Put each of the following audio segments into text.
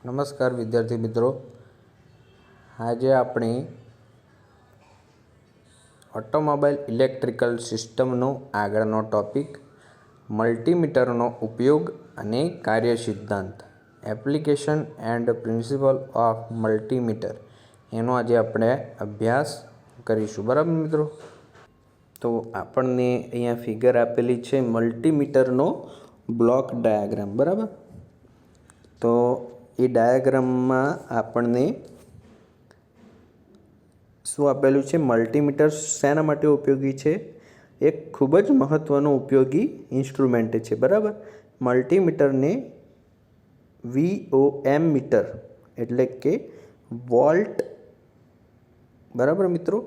નમસ્કાર વિદ્યાર્થી મિત્રો, આજે આપણે ઓટોમોબાઈલ ઇલેક્ટ્રિકલ સિસ્ટમનો આગળનો ટોપિક મલ્ટીમીટરનો ઉપયોગ અને કાર્ય સિદ્ધાંત application and principal of multimeter એનો આજે આપણે અભ્યાસ કરીશું. બરાબર મિત્રો, તો આપણને અહીંયા ફિગર આપેલી છે મલ્ટીમીટરનો બ્લોક ડાયાગ્રામ. બરાબર, તો એ ડાયાગ્રામમાં આપણને શું આપેલું છે? મલ્ટીમીટર શેના માટે ઉપયોગી છે? એક ખૂબ જ મહત્ત્વનો ઉપયોગી ઇન્સ્ટ્રુમેન્ટ છે. બરાબર, મલ્ટીમીટરને VOM મીટર એટલે કે વોલ્ટ, બરાબર મિત્રો,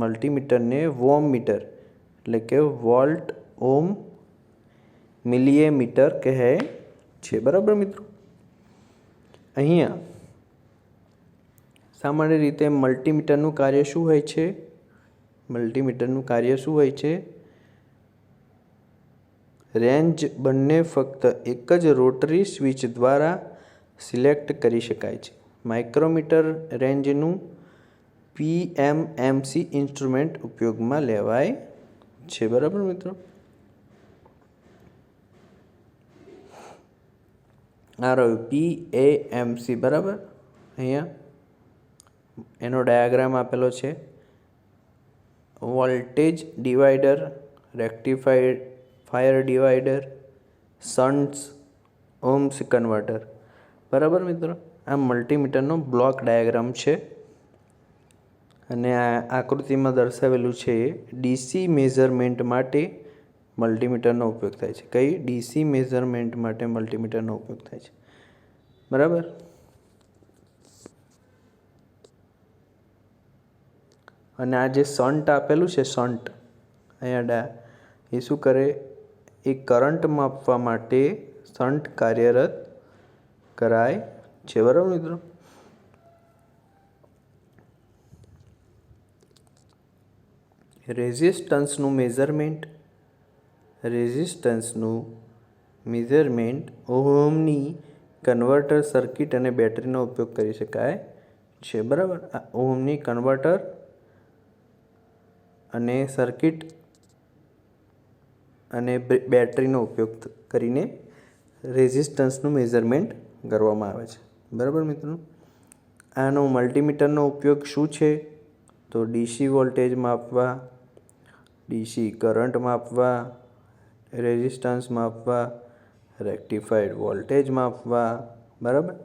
મલ્ટીમીટરને વોમ મીટર એટલે કે વોલ્ટ ઓમ મિલિએમીટર કહે છે. બરાબર મિત્રો, અહીંયા સામાન્ય રીતે મલ્ટીમીટરનું કાર્ય શું હોય છે? મલ્ટીમીટરનું કાર્ય શું હોય છે? રેન્જ બંને ફક્ત એક જ રોટરી સ્વિચ દ્વારા સિલેક્ટ કરી શકાય છે. માઇક્રોમીટર રેન્જનું PMMC ઇન્સ્ટ્રુમેન્ટ ઉપયોગમાં લેવાય છે. બરાબર મિત્રો, આ રહ્યું PAMC. બરાબર, અહીંયા એનો ડાયાગ્રામ આપેલો છે. Voltage divider, rectifier divider, shunts, ohms converter. બરાબર મિત્રો, આ મલ્ટીમીટરનો બ્લોક ડાયાગ્રામ છે અને આ આકૃતિમાં દર્શાવેલું છે DC મેઝરમેન્ટ માટે મલ્ટીમીટરનો ઉપયોગ થાય છે. કઈ? DC મેઝરમેન્ટ માટે મલ્ટીમીટરનો ઉપયોગ થાય છે. બરાબર, અને આ જે શન્ટ આપેલું છે, શન્ટ અહીંયા એ શું કરે? એ કરંટ માપવા માટે શન્ટ કાર્યરત કરાય છે. બરાબર મિત્રો, રેઝિસ્ટન્સનું મેઝરમેન્ટ ઓહ્મની કન્વર્ટર સર્કિટ અને બેટરીનો ઉપયોગ કરી શકાય છે. બરાબર, આ ઓહ્મની કન્વર્ટર અને સર્કિટ અને બેટરીનો ઉપયોગ કરીને રેઝિસ્ટન્સનું મેઝરમેન્ટ કરવામાં આવે છે. બરાબર મિત્રો, આનો મલ્ટીમીટરનો ઉપયોગ શું છે? તો DC વોલ્ટેજ માપવા, DC કરંટ માપવા, રેઝિસ્ટન્સ માપવા, રેક્ટિફાઈડ વોલ્ટેજ માપવા. બરાબર,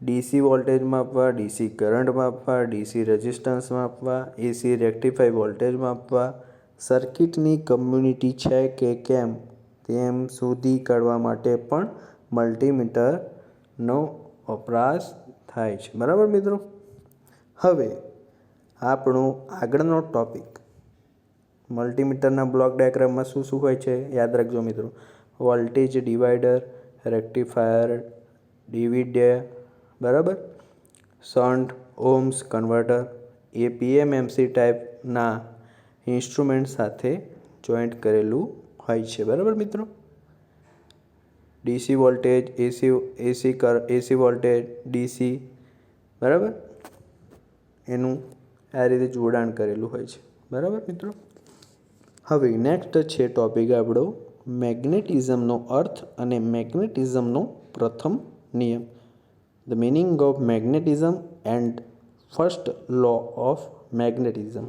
DC વોલ્ટેજ માપવા, DC કરંટ માપવા, DC રેઝિસ્ટન્સ માપવા, AC રેક્ટિફાઈ વોલ્ટેજ માપવા, સર્કિટની કમ્યુનિટી છે કે કેમ તેમ શોધી કાઢવા માટે પણ મલ્ટીમીટરનો વપરાશ થાય છે. બરાબર મિત્રો, હવે આપણો આગળનો ટોપિક મલ્ટીમીટરના બ્લોક ડાયાગ્રામમાં શું શું હોય છે? યાદ રાખજો મિત્રો. વોલ્ટેજ ડિવાઈડર, રેક્ટિફાયર ડિવિડર, બરાબર, શન્ટ, ઓહ્મ્સ કન્વર્ટર એ PMMC ટાઈપના ઇન્સ્ટ્રુમેન્ટ સાથે જોઈન્ટ કરેલું હોય છે. બરાબર મિત્રો, DC voltage, AC voltage, DC, બરાબર, એનું આ રીતે જોડાણ કરેલું હોય છે. બરાબર મિત્રો, હવે નેક્સ્ટ છે ટોપિક આપણો મેગ્નેટિઝમનો અર્થ અને મેગ્નેટિઝમનો પ્રથમ નિયમ. The meaning of magnetism and first law of magnetism.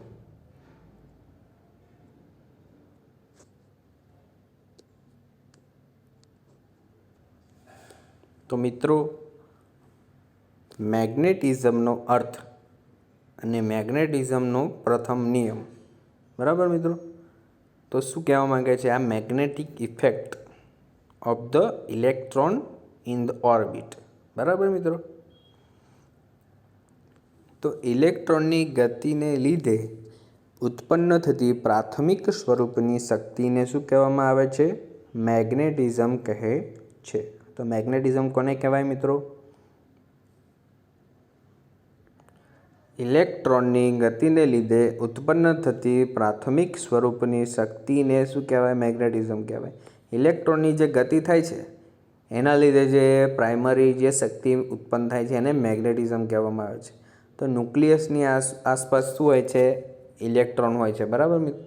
તો મિત્રો, મેગ્નેટિઝમનો અર્થ અને મેગ્નેટિઝમનો પ્રથમ નિયમ. બરાબર મિત્રો, તો શું કહેવા માંગે છે? આ magnetic effect of the electron in the orbit. બરાબર મિત્રો, તો ઇલેક્ટ્રોનની ગતિને લીધે ઉત્પન્ન થતી પ્રાથમિક સ્વરૂપની શક્તિને શું કહેવામાં આવે છે? મેગ્નેટિઝમ કહે છે. તો મેગ્નેટિઝમ કોને કહેવાય મિત્રો? ઇલેક્ટ્રોનની ગતિને લીધે ઉત્પન્ન થતી પ્રાથમિક સ્વરૂપની શક્તિને શું કહેવાય? મેગ્નેટિઝમ કહેવાય. ઇલેક્ટ્રોનની જે ગતિ થાય છે એના લીધે જે પ્રાઇમરી જે શક્તિ ઉત્પન્ન થાય છે એને મેગ્નેટિઝમ કહેવામાં આવે છે. તો ન્યુક્લિયસની આસપાસ શું હોય છે? ઇલેક્ટ્રોન હોય છે. બરાબર મિત્રો,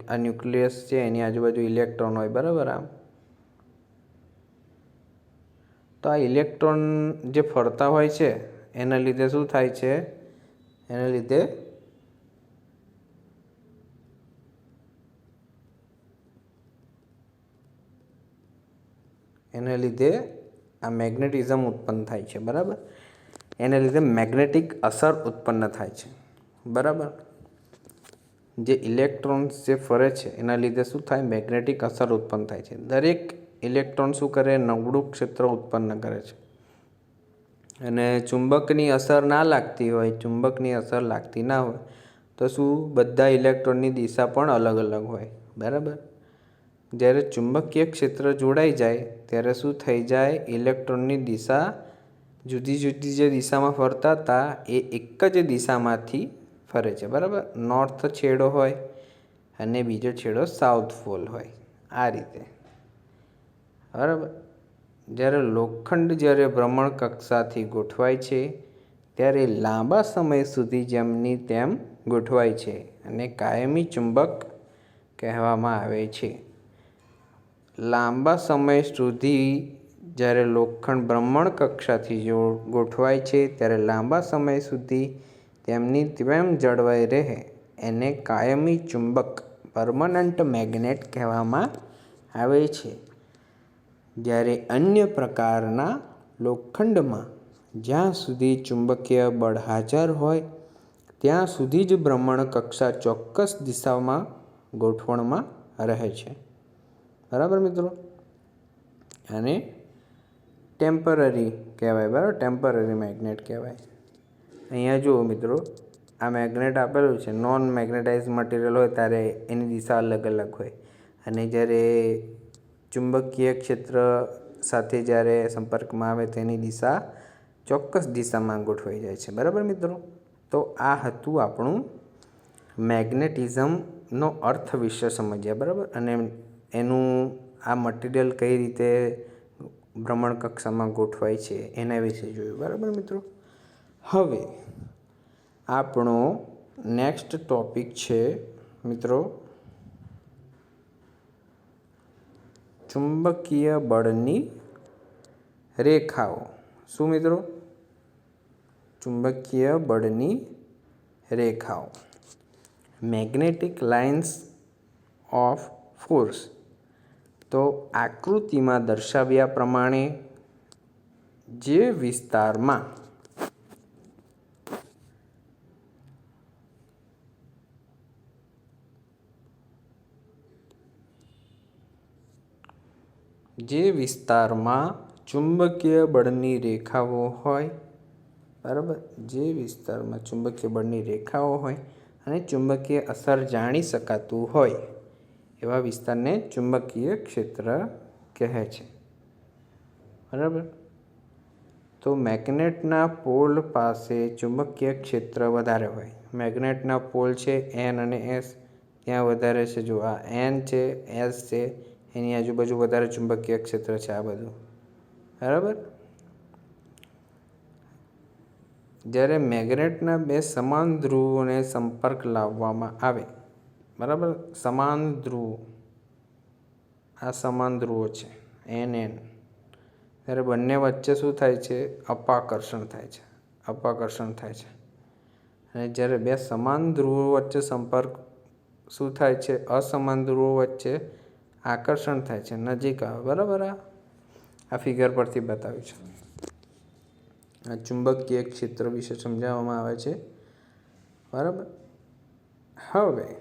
આ ન્યુક્લિયસ છે એની આજુબાજુ ઇલેક્ટ્રોન હોય. બરાબર. આમ તો આ ઇલેક્ટ્રોન જે ફરતા હોય છે એના લીધે શું થાય છે? એના લીધે આ મેગ્નેટિઝમ ઉત્પન્ન થાય છે. બરાબર. એના લીધે મેગ્નેટિક અસર ઉત્પન્ન થાય છે. બરાબર. જે ઇલેક્ટ્રોન્સ જે ફરે છે એના લીધે શું થાય? મેગ્નેટિક અસર ઉત્પન્ન થાય છે. દરેક ઇલેક્ટ્રોન શું કરે? નબળું ક્ષેત્ર ઉત્પન્ન કરે છે. અને ચુંબકની અસર ના લાગતી હોય, ચુંબકની અસર લાગતી ના હોય તો શું? બધા ઇલેક્ટ્રોનની દિશા પણ અલગ અલગ હોય. બરાબર. જ્યારે ચુંબકીય ક્ષેત્ર જોડાઈ જાય ત્યારે શું થઈ જાય? ઇલેક્ટ્રોનની દિશા જુદી જુદી જે દિશામાં ફરતા હતા એ એક જ દિશામાંથી ફરે છે. બરાબર. નોર્થ છેડો હોય અને બીજો છેડો સાઉથ પોલ હોય. આ રીતે. બરાબર. જ્યારે લોખંડ જ્યારે ભ્રમણ કક્ષાથી ગોઠવાય છે ત્યારે લાંબા સમય સુધી જેમની તેમ ગોઠવાય છે અને કાયમી ચુંબક કહેવામાં આવે છે. લાંબા સમય સુધી જ્યારે લોખંડ ભ્રમણ કક્ષાથી ગોઠવાય છે ત્યારે લાંબા સમય સુધી તેમની તેમ જળવાઈ રહે એને કાયમી ચુંબક પરમનન્ટ મેગ્નેટ કહેવામાં આવે છે. જ્યારે અન્ય પ્રકારના લોખંડમાં જ્યાં સુધી ચુંબકીય બળ હાજર હોય ત્યાં સુધી જ ભ્રમણ કક્ષા ચોક્કસ દિશામાં ગોઠવણમાં રહે છે. બરાબર મિત્રો. અને ટેમ્પરરી કહેવાય. બરાબર. ટેમ્પરરી મેગ્નેટ કહેવાય. અહીંયા જુઓ મિત્રો, આ મેગ્નેટ આપેલું છે. નોન મેગ્નેટાઇઝ મટીરિયલ હોય ત્યારે એની દિશા અલગ અલગ હોય અને જ્યારે ચુંબકીય ક્ષેત્ર સાથે જ્યારે સંપર્કમાં આવે તેની દિશા ચોક્કસ દિશામાં ગોઠવાઈ જાય છે. બરાબર મિત્રો. તો આ હતું આપણું મેગ્નેટિઝમનો અર્થ વિશે સમજ્યા. બરાબર. અને એનું આ મટીરિયલ કઈ રીતે ભ્રમણ કક્ષામાં ગોઠવાય છે એના વિશે જોયું. બરાબર મિત્રો. હવે આપણો નેક્સ્ટ ટોપિક છે મિત્રો ચુંબકીય બળની રેખાઓ. શું મિત્રો? ચુંબકીય બળની રેખાઓ. Magnetic lines of force. તો આકૃતિમાં દર્શાવ્યા પ્રમાણે જે વિસ્તારમાં ચુંબકીય બળની રેખાઓ હોય. બરાબર. જે વિસ્તારમાં ચુંબકીય બળની રેખાઓ હોય અને ચુંબકીય અસર જાણી શકાતું હોય એવા વિસ્તારને ચુંબકીય ક્ષેત્ર કહે છે. બરાબર. તો મેગ્નેટના પોલ પાસે ચુંબકીય ક્ષેત્ર વધારે હોય. મેગ્નેટના પોલ છે એન અને એસ, ત્યાં વધારે છે. જો આ એન છે, એસ છે, એની આજુબાજુ વધારે ચુંબકીય ક્ષેત્ર છે. આ બધું. બરાબર. જ્યારે મેગ્નેટના બે સમાન ધ્રુવોને સંપર્ક લાવવામાં આવે. બરાબર. સમાન ધ્રુવો, આ સમાન ધ્રુવો છે એન એન. ત્યારે બંને વચ્ચે શું થાય છે? અપાકર્ષણ થાય છે. અપાકર્ષણ થાય છે. અને જ્યારે બે સમાન ધ્રુવો વચ્ચે સંપર્ક શું થાય છે? અસમાન ધ્રુવો વચ્ચે આકર્ષણ થાય છે, નજીક આવે. બરાબર. આ ફિગર પરથી બતાવ્યું છે. આ ચુંબકીય ક્ષેત્ર વિશે સમજાવવામાં આવે છે. બરાબર. હવે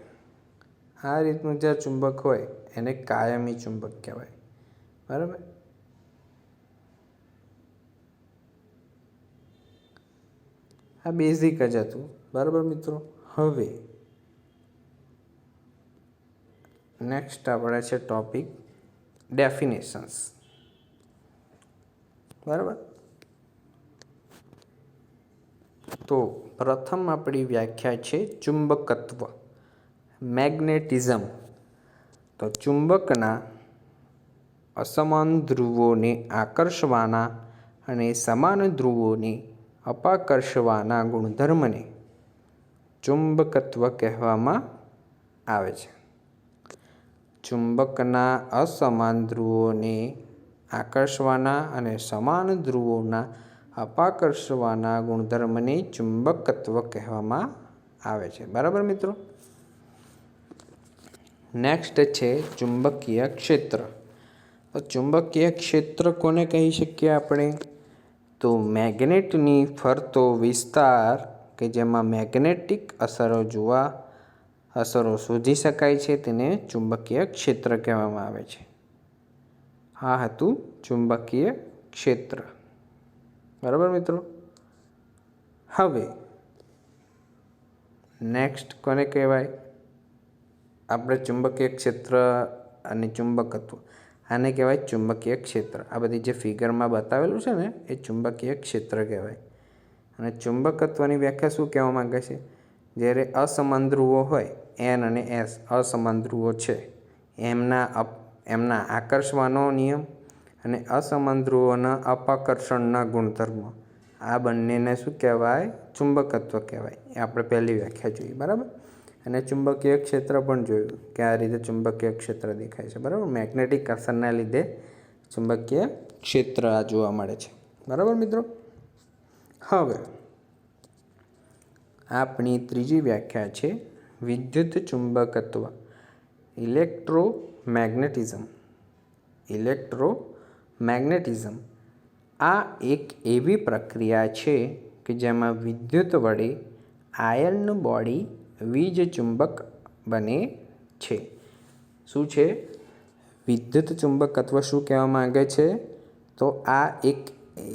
આ રીતનું જે ચુંબક હોય એને કાયમી ચુંબક કહેવાય. બરાબર. આ બેઝિક જ હતું. બરાબર મિત્રો. હવે નેક્સ્ટ આપણે છે ટોપિક ડેફિનેશન્સ. બરાબર. તો પ્રથમ આપણી વ્યાખ્યા છે ચુંબકત્વ, મેગ્નેટિઝમ. તો ચુંબકના અસમાન ધ્રુવોને આકર્ષવાના અને સમાન ધ્રુવોને અપાકર્ષવાના ગુણધર્મને ચુંબકત્વ કહેવામાં આવે છે. ચુંબકના અસમાન ધ્રુવોને આકર્ષવાના અને સમાન ધ્રુવોના અપાકર્ષવાના ગુણધર્મને ચુંબકત્વ કહેવામાં આવે છે. બરાબર મિત્રો. નેક્સ્ટ છે ચુંબકીય ક્ષેત્ર. તો ચુંબકીય ક્ષેત્ર કોને કહી શકીએ આપણે? તો મેગ્નેટની ફરતો વિસ્તાર કે જેમાં મેગ્નેટિક અસરો શોધી શકાય છે તેને ચુંબકીય ક્ષેત્ર કહેવામાં આવે છે. આ હતું ચુંબકીય ક્ષેત્ર. બરાબર મિત્રો. હવે નેક્સ્ટ કોને કહેવાય? આપણે ચુંબકીય ક્ષેત્ર અને ચુંબકત્વ, આને કહેવાય ચુંબકીય ક્ષેત્ર. આ બધી જે ફિગરમાં બતાવેલું છે ને એ ચુંબકીય ક્ષેત્ર કહેવાય. અને ચુંબકત્વની વ્યાખ્યા શું કહેવા માંગે છે? જ્યારે અસમાન ધ્રુવો હોય, એન અને એસ અસમાન ધ્રુવો છે, એમના આકર્ષવાનો નિયમ અને અસમાન ધ્રુવોના અપાકર્ષણના ગુણધર્મો, આ બંનેને શું કહેવાય? ચુંબકત્વ કહેવાય. એ આપણે પહેલી વ્યાખ્યા જોઈ. બરાબર. અને ચુંબકીય ક્ષેત્ર પણ જોયું કે આ રીતે ચુંબકીય ક્ષેત્ર દેખાય છે. બરાબર. મેગ્નેટિક અસરના લીધે ચુંબકીય ક્ષેત્ર આ જોવા મળે છે. બરાબર મિત્રો. હવે આપણી ત્રીજી વ્યાખ્યા છે વિદ્યુત ચુંબકત્વ, ઇલેક્ટ્રોમેગ્નેટિઝમ. આ એક એવી પ્રક્રિયા છે કે જેમાં વિદ્યુત વડે આયર્ન બોડી વીજ ચુંબક બને છે. શું છે વિદ્યુત ચુંબકત્વ? શું કહેવા માંગે છે? તો આ એક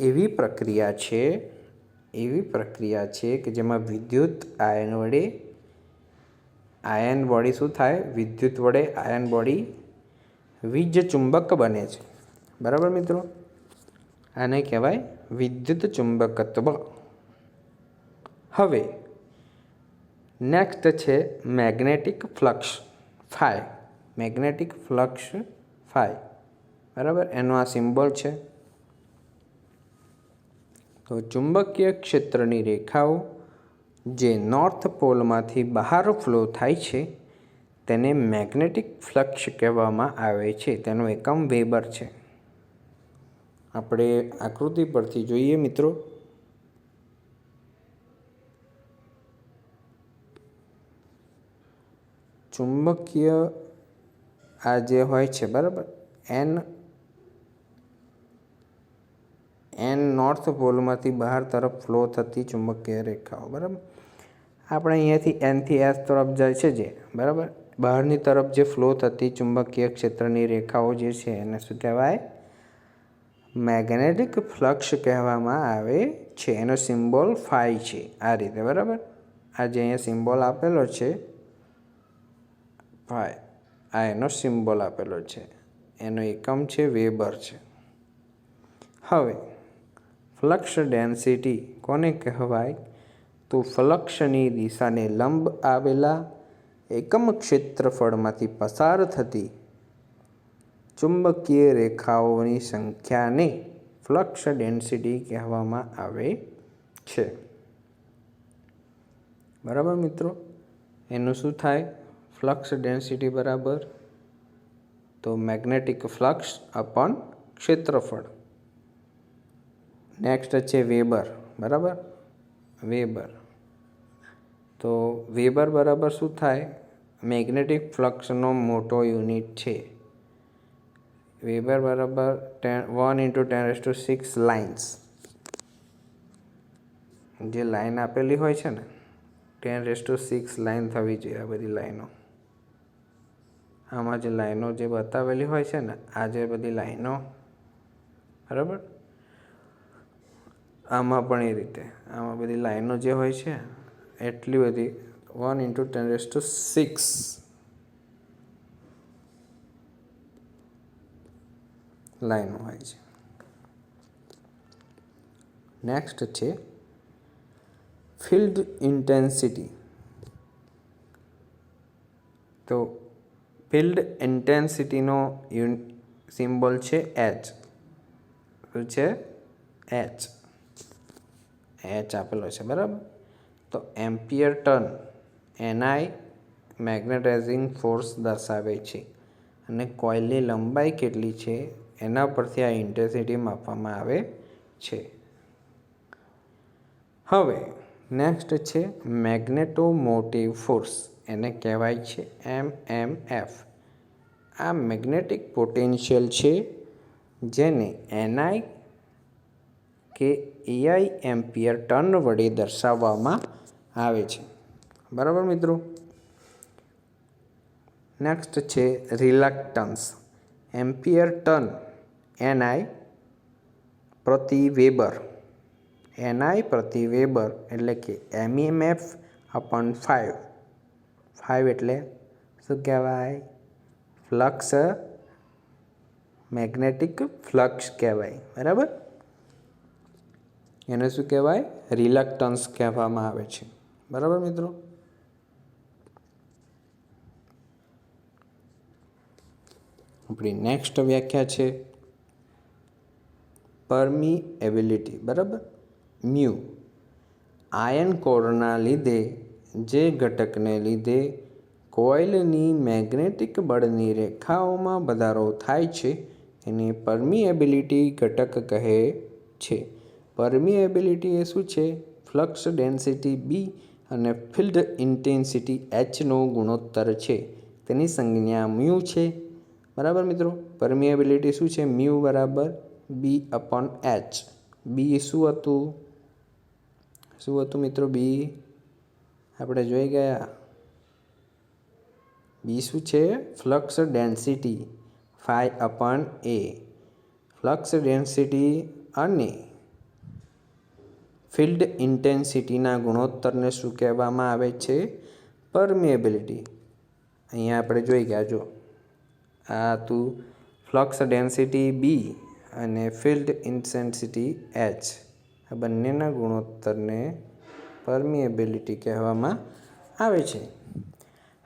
એવી પ્રક્રિયા છે કે જેમાં વિદ્યુત આયન બોડી શું થાય? વિદ્યુત વડે આયન બોડી વીજ ચુંબક બને છે. બરાબર મિત્રો. આને કહેવાય વિદ્યુત ચુંબકત્વ. હવે નેક્સ્ટ છે મેગ્નેટિક ફ્લક્સ ફાઈ. બરાબર. એનો આ સિમ્બોલ છે. તો ચુંબકીય ક્ષેત્રની રેખાઓ જે નોર્થ પોલમાંથી બહાર ફ્લો થાય છે તેને મેગ્નેટિક ફ્લક્સ કહેવામાં આવે છે. તેનો એકમ વેબર છે. આપણે આકૃતિ પરથી જોઈએ મિત્રો. ચુંબકીય આ જે હોય છે, બરાબર, એન નોર્થ પોલમાંથી બહાર તરફ ફ્લો થતી ચુંબકીય રેખાઓ. બરાબર. આપણે અહીંયાથી એનથી એસ તરફ જાય છે જે, બરાબર, બહારની તરફ જે ફ્લો થતી ચુંબકીય ક્ષેત્રની રેખાઓ જે છે એને શું કહેવાય? મેગ્નેટિક ફ્લક્સ કહેવામાં આવે છે. એનો સિમ્બોલ ફાઈ છે. આ રીતે. બરાબર. આ જે અહીંયા સિમ્બોલ આપેલો છે ફાઈ, આ એનો સિમ્બોલ આપેલો છે. એનો એકમ છે વેબર છે. હવે ફ્લક્સ ડેન્સિટી કોને કહેવાય? તો ફ્લક્સની દિશાને લંબ આવેલા એકમ ક્ષેત્રફળમાંથી પસાર થતી ચુંબકીય રેખાઓની સંખ્યાને ફ્લક્સ ડેન્સિટી કહેવામાં આવે છે. બરાબર મિત્રો. એનું શું થાય? ફ્લક્સ ડેન્સિટી બરાબર તો મેગ્નેટિક ફ્લક્સ અપોન ક્ષેત્રફળ. નેક્સ્ટ છે વેબર. બરાબર. વેબર. તો વેબર બરાબર શું થાય? મેગ્નેટિક ફ્લક્સનો મોટો યુનિટ છે. વેબર બરાબર 1 × 10⁶ લાઇન્સ. જે લાઈન આપેલી હોય છે ને 10⁶ લાઈન થવી જોઈએ. આ બધી લાઈનો, આમાં જે લાઈનો જે બતાવેલી હોય છે ને, આ જે બધી લાઈનો, બરાબર, આમાં પણ એ રીતે આમાં બધી લાઈનો જે હોય છે એટલી બધી 1 × 10⁶ લાઈનો હોય છે. નેક્સ્ટ છે ફિલ્ડ ઇન્ટેન્સિટી. તો ફિલ્ડ ઇન્ટેન્સિટીનો સિમ્બોલ છે એચ. શું છે? એચ. એચ આપેલો છે, બરાબર. તો ampere turn N I magnetising force દર્શાવે છે અને કોઇલની લંબાઈ કેટલી છે એના પરથી આ ઇન્ટેન્સિટી માપવામાં આવે છે. હવે નેક્સ્ટ છે મેગ્નેટોમોટિવ ફોર્સ, એને કહેવાય છે MMF. આ મેગ્નેટિક પોટેન્શિયલ છે જેને એનઆઈ કે એઆઈ એમ્પિયર ટર્ન વડે દર્શાવવામાં આવે છે, બરાબર મિત્રો. નેક્સ્ટ છે રિલક્ટન્સ. એમ્પિયર ટર્ન એનઆઈ પ્રતિ વેબર. એનઆઈ પ્રતિ વેબર એટલે કે MEMF અપોન 5. 5 એટલે શું કહેવાય? ફ્લક્સ, મેગ્નેટિક ફ્લક્સ કહેવાય, બરાબર. એને શું કહેવાય? રિલક્ટન્સ કહેવામાં આવે છે, બરાબર મિત્રો. આપણી નેક્સ્ટ વ્યાખ્યા છે પરમિએબિલિટી, બરાબર. મ્યુ આયન કોરના લીધે જે ઘટકને લીધે કોઇલની મેગ્નેટિક બળની રેખાઓમાં વધારો થાય છે એને પરમિએબિલિટી ઘટક કહે છે. પરમિએબિલિટી એ શું છે? ફ્લક્સ ડેન્સિટી બી અને ફિલ્ડ ઇન્ટેન્સિટી એચનો ગુણોત્તર છે. તેની સંજ્ઞા મ્યુ છે, બરાબર મિત્રો. પરમિએબિલિટી શું છે? મ્યુ બરાબર બી અપોન એચ. બી શું હતું? શું હતું મિત્રો? બી આપણે જોઈ ગયા. બી શું છે? Flux density 5/A. Flux density અને ફિલ્ડ ઇન્ટેન્સિટીના ગુણોત્તરને શું કહેવામાં આવે છે? પરમિએબિલિટી. અહીંયા આપણે જોઈ ગયા, જો આ હતું ફ્લક્સ ડેન્સિટી બી અને ફિલ્ડ ઇન્ટેન્સિટી એચ. આ બંનેના ગુણોત્તરને પરમિએબિલિટી કહેવામાં આવે છે.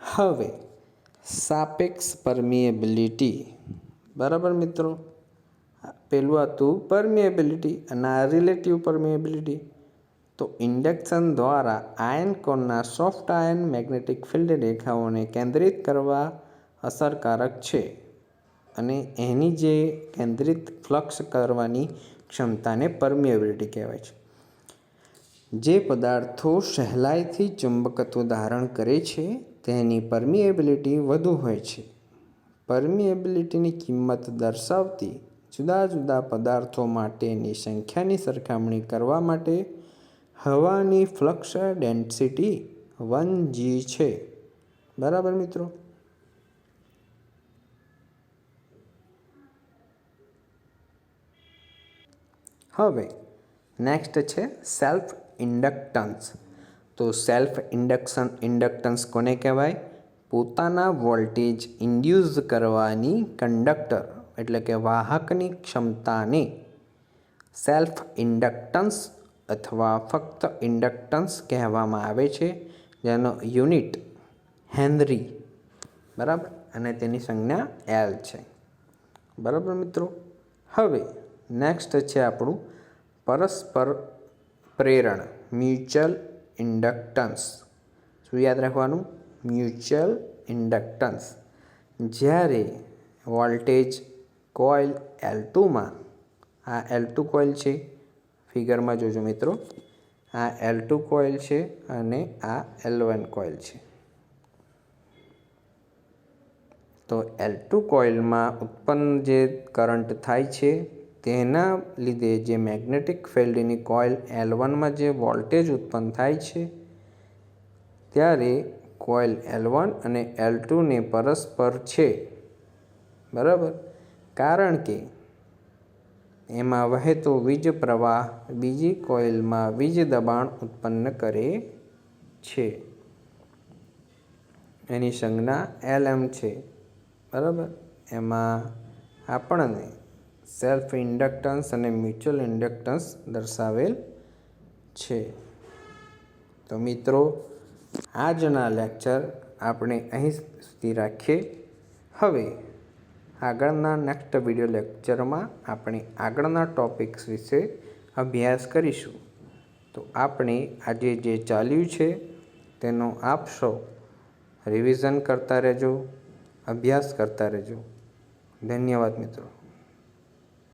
હવે સાપેક્ષ પરમિએબિલિટી, બરાબર મિત્રો. પેલું હતું પરમિએબિલિટી અને આ રિલેટિવ પરમિએબિલિટી. તો ઇન્ડક્શન દ્વારા આયન કોરના સોફ્ટ આયન મેગ્નેટિક ફિલ્ડ રેખાઓને કેન્દ્રિત કરવા અસરકારક છે અને એની જે કેન્દ્રિત ફ્લક્સ કરવાની ક્ષમતાને પરમિએબિલિટી કહેવાય છે. જે પદાર્થો સહેલાઈથી ચુંબકત્વ ધારણ કરે છે તેની પરમિએબિલિટી વધુ હોય છે. પરમિએબિલિટીની કિંમત દર્શાવતી જુદા જુદા પદાર્થો માટેની સંખ્યાની સરખામણી કરવા માટે હવાની ફ્લક્સ ડેન્સિટી 1g છે, બરાબર મિત્રો. હવે નેક્સ્ટ છે સેલ્ફ ઇન્ડક્ટન્સ. તો સેલ્ફ ઇન્ડક્ટન્સ કોને કહેવાય? પોતાના વોલ્ટેજ ઇન્ડ્યુસ કરવાની કંડક્ટર એટલે કે વાહકની ક્ષમતાને સેલ્ફ ઇન્ડક્ટન્સ અથવા ફક્ત ઇન્ડક્ટન્સ કહેવામાં આવે છે, જેનો યુનિટ હેનરી, બરાબર, અને તેની સંજ્ઞા એલ છે, બરાબર મિત્રો. હવે નેક્સ્ટ છે આપણું પરસ્પર પ્રેરણ, મ્યુચ્યુઅલ ઇન્ડક્ટન્સ. શું યાદ રાખવાનું? Mutual inductance. જ્યારે વોલ્ટેજ કોઇલ L2માં, આ L2 કોઇલ છે, ફિગરમાં જોજો મિત્રો. આ L2 કોઇલ છે અને આ L1 કોઇલ છે. તો L2 કોઇલમાં ઉત્પન્ન જે કરંટ થાય છે તેના લીધે જે મેગ્નેટિક ફિલ્ડની કોઇલ L1માં જે વોલ્ટેજ ઉત્પન્ન થાય છે ત્યારે કોઇલ L1 અને L2ને પરસ્પર છે, બરાબર. કારણ કે એમાં વહેતો વીજ પ્રવાહ બીજી કોઇલમાં વીજ દબાણ ઉત્પન્ન કરે છે. એની સંજ્ઞા Lm છે, બરાબર. એમાં આપણને સેલ્ફ ઇન્ડક્ટન્સ અને મ્યુચ્યુઅલ ઇન્ડક્ટન્સ દર્શાવેલ છે. તો મિત્રો આજના લેક્ચર આપણે અહીં સુધી રાખીએ. હવે આગળના નેક્સ્ટ વિડીયો લેક્ચરમાં આપણે આગળના ટોપિક્સ વિશે અભ્યાસ કરીશું. તો આપણે આજે જે ચાલ્યું છે તેનો આપ સૌ રિવિઝન કરતા રહેજો, અભ્યાસ કરતા રહેજો. ધન્યવાદ મિત્રો.